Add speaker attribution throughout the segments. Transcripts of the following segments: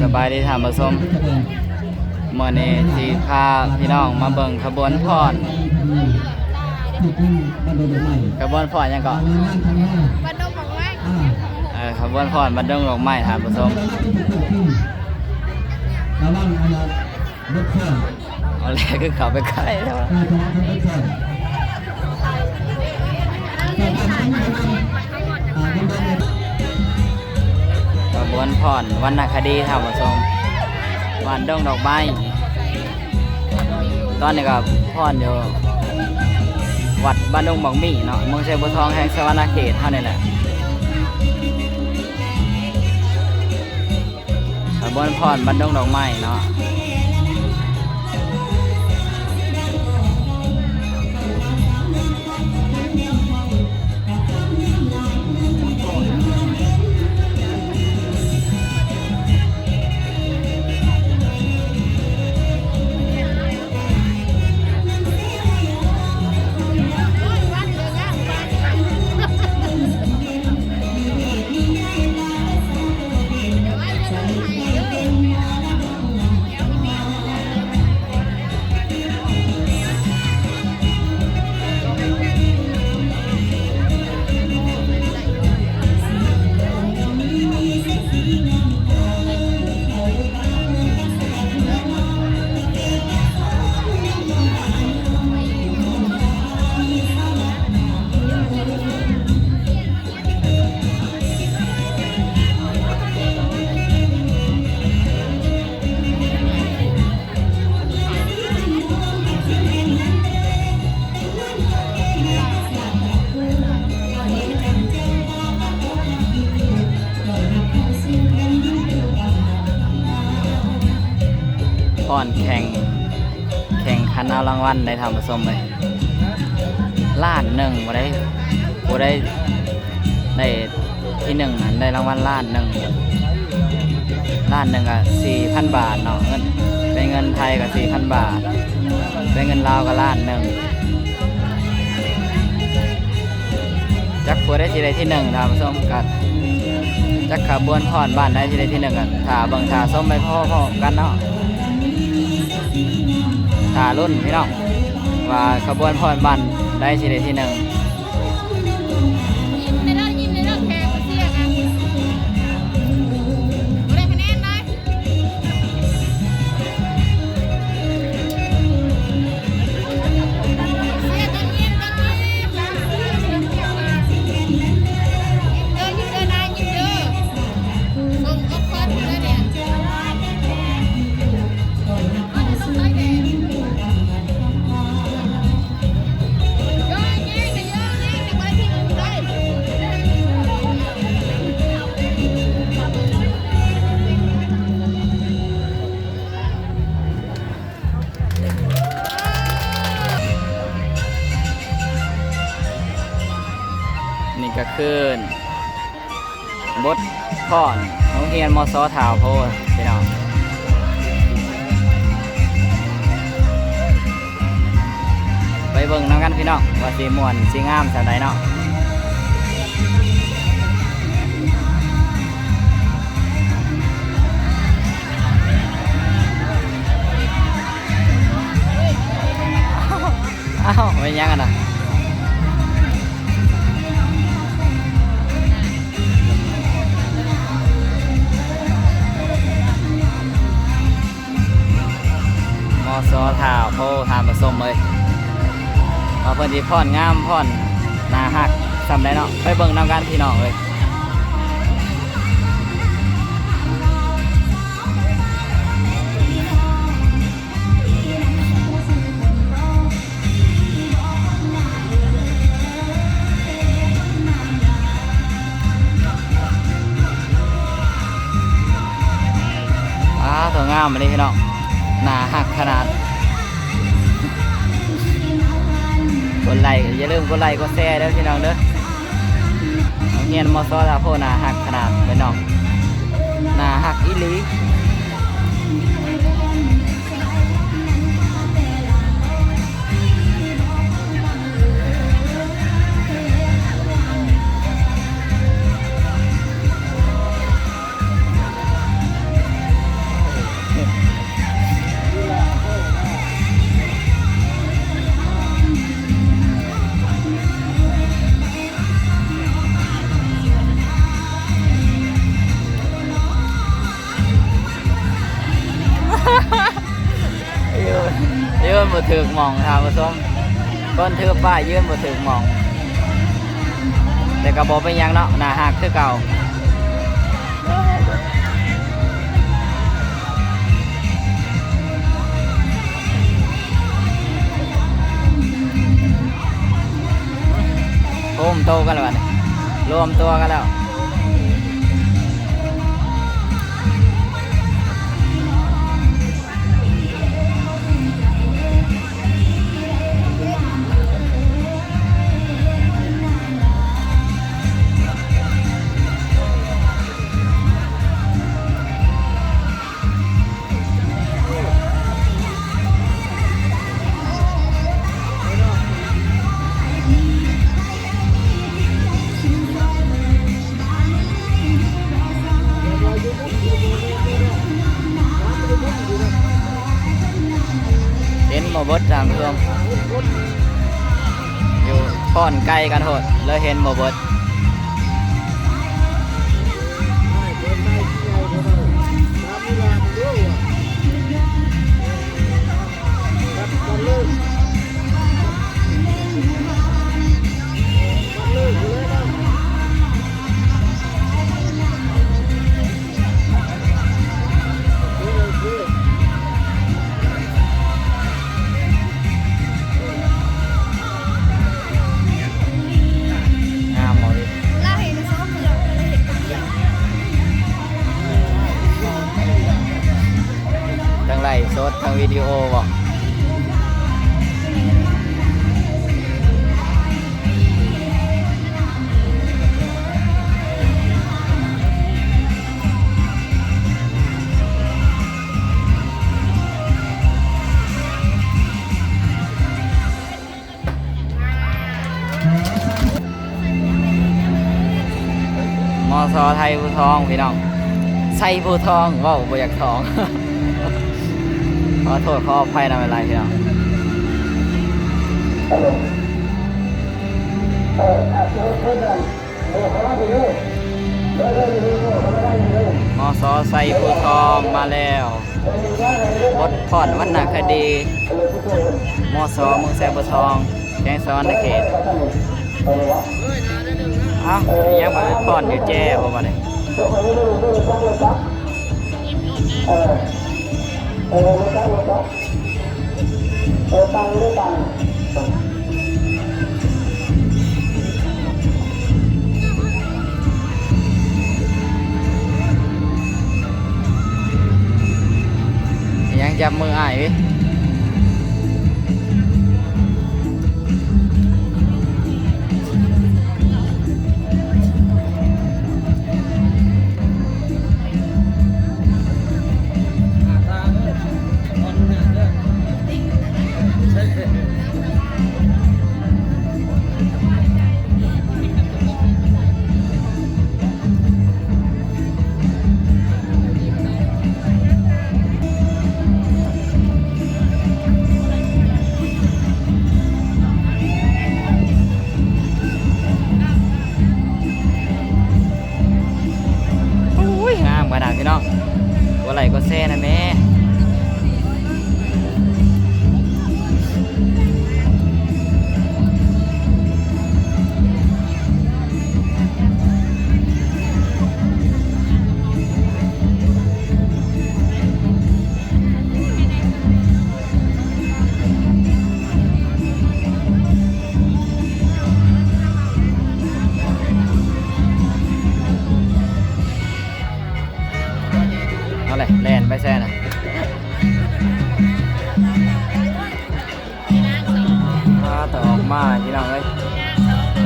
Speaker 1: สบายดีท่านผู้ชมเมื่อนี้ที่พาพี่น้องมาเบิ่งขบวนพรขบวนพรยังก่อน
Speaker 2: บันดงของแม่
Speaker 1: ขบวนพรบันดงดอกไม้ท่านผู้ชมเอาแรกคือเขาไปใกล้แล้วขบวนพรวรรณคดีท่านผู้ชมวันดงดอกไม้ตอนนี้ก็พรอยู่วัดบ้านดงบักมี่เนาะเมืองเชียงบัวทองแห่งสวรรณเขตเท่านี้แหละขบวนพรบ้านดงดอกไม้เนาะพรแข่งขันเอารางวัลได้ทำผสมเลยล้านหนึ่งบ่ได้ที่หนึ่งได้รางวัลล้านหนึ่งก็4,000 บาทเนาะเงินเป็นเงินไทยก็4,000 บาทเป็นเงินลาวก็ล้านหนึ่งจักผู้ได้ที่ใดที่หนึ่งทำผสมกันจักขบวนพรบ้านได้ที่ใดที่หนึ่งกันถ่าเบิ่งถ่าส้มไปพ่อกันเนาะถ่ารุ่นพี่น้องว่าขบวนพรบันได้ที่ใดที่หนึ่ง
Speaker 2: ยิ้มในเรื่องแข่งเสียกันได้คะแนนไหมเสียกันยิ้มนายยิ้มส่งออกคอนเลยเนี่ย
Speaker 1: นี่ก็คือบทพรโรงเรียนมส.ถาวโพธิ์พี่น้องไปเบิ่งน้ำกันพี่น้องว่าสีม่วนสีงามสันใดเนาะอ้าวไม่ยังกันนะมส.ถาวโพธิ์ทานผสมเลยมาเพิ่นสิพ่อนงามพ่อนหน้าฮักสำได้เนาะไปเบิ่งนำกันพี่น้องเลยตัวงามมาดิพี่น้องหน้าฮักขนาดกดไลค์อย่าลืมกดไลค์กดแชร์ด้วยพี่น้องเด้อเงียนมอสซาโพนาหักขนาดพี่น้องนาหักอีหลี บ่ถึกหมองท่านผู้ชมก้นถือป้ายยืนบ่ถึกหมองแต่ก็บ่เป็นหยังเนาะหน้าหักคือเก่าโฮมโตกันแล้วบัดนี้รวมตัวกันแล้วเห็นบ่เบิดทางเพื่อนอยู่ป้อนไก่กันโหดแล้วเห็นบ่เบิด
Speaker 2: เราเห็นซ้อมเผือกเราเห็นกับเดียว
Speaker 1: ทั้งไลฟ์สดทั้งวิดีโอบ่มอซอไทยผู้ทองพี่น้องใส่ผู้ทองเว้าบ่อยากทอง ขอโทษขออภัยนะเวลาพี่น้องมอซอใส่ผู้ทองมาแล้วบทพอดวรรณคดีมอซอเมืองแสบผู้ทองแกงสวรรณเขตเอ้ายังมาพอดอยู่แจ้บ่มาเลยยังจับมืออ้ายวิงามขนาดพี่น้องว่าไหลก็แซ่นะแม่เอาเลยแลนไปแซ่น่ะต่อออกมาพี่น้องเอ้ย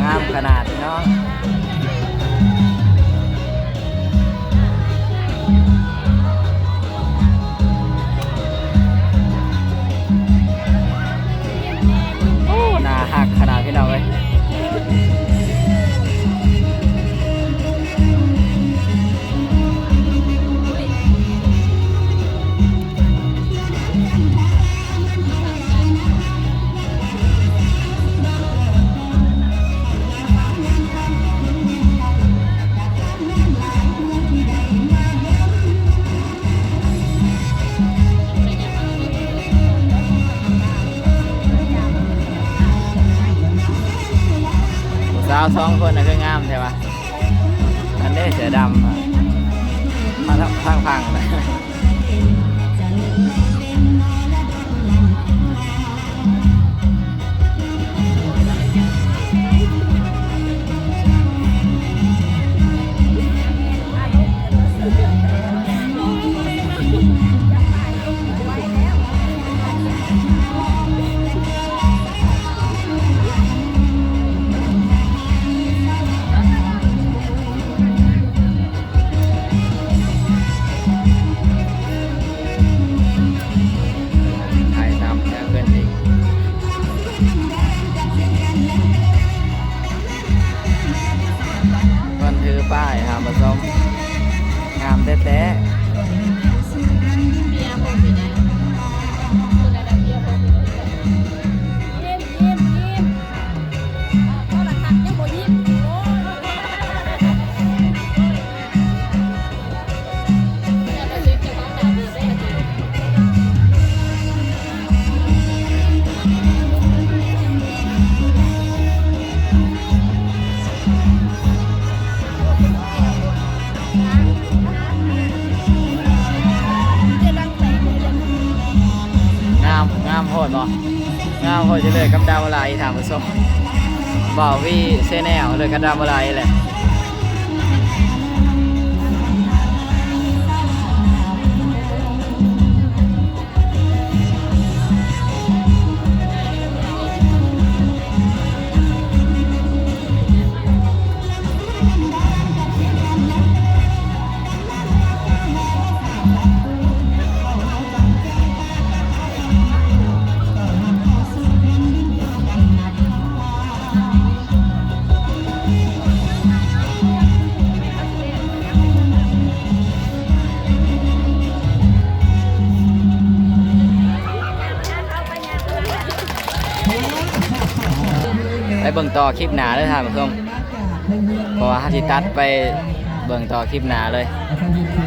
Speaker 1: งามขนาดพี่น้องโอ้หน้าหักขนาดพี่น้องเอ้ย เ 2 คนน่ะคืองามใช่ปะอันนี้เสือดำอะมาพังๆนะถ่ายตามแถวเพื่อนอีกคนถือป้ายหาผสมงามแท้
Speaker 2: เบียร์ผมไปได้คุณได้เบียร์ผมไปได้ยิ้มก็ละทักยังบ่ยิ้มโอ้ยแต่เล็กจะต้องดาวได้
Speaker 1: ๆงามโหดบ่งามโหดจะเลยกับดาวอะไรถามผสมบ่าววีเซแนลเลยกับดาวอะไรแหละไปเบิ่งต่อคลิปหนาเลยท่านผู้ชมเพราะว่าถ้าสิตัดไปเบิ่งต่อคลิปหนาเลย
Speaker 3: อาจารย์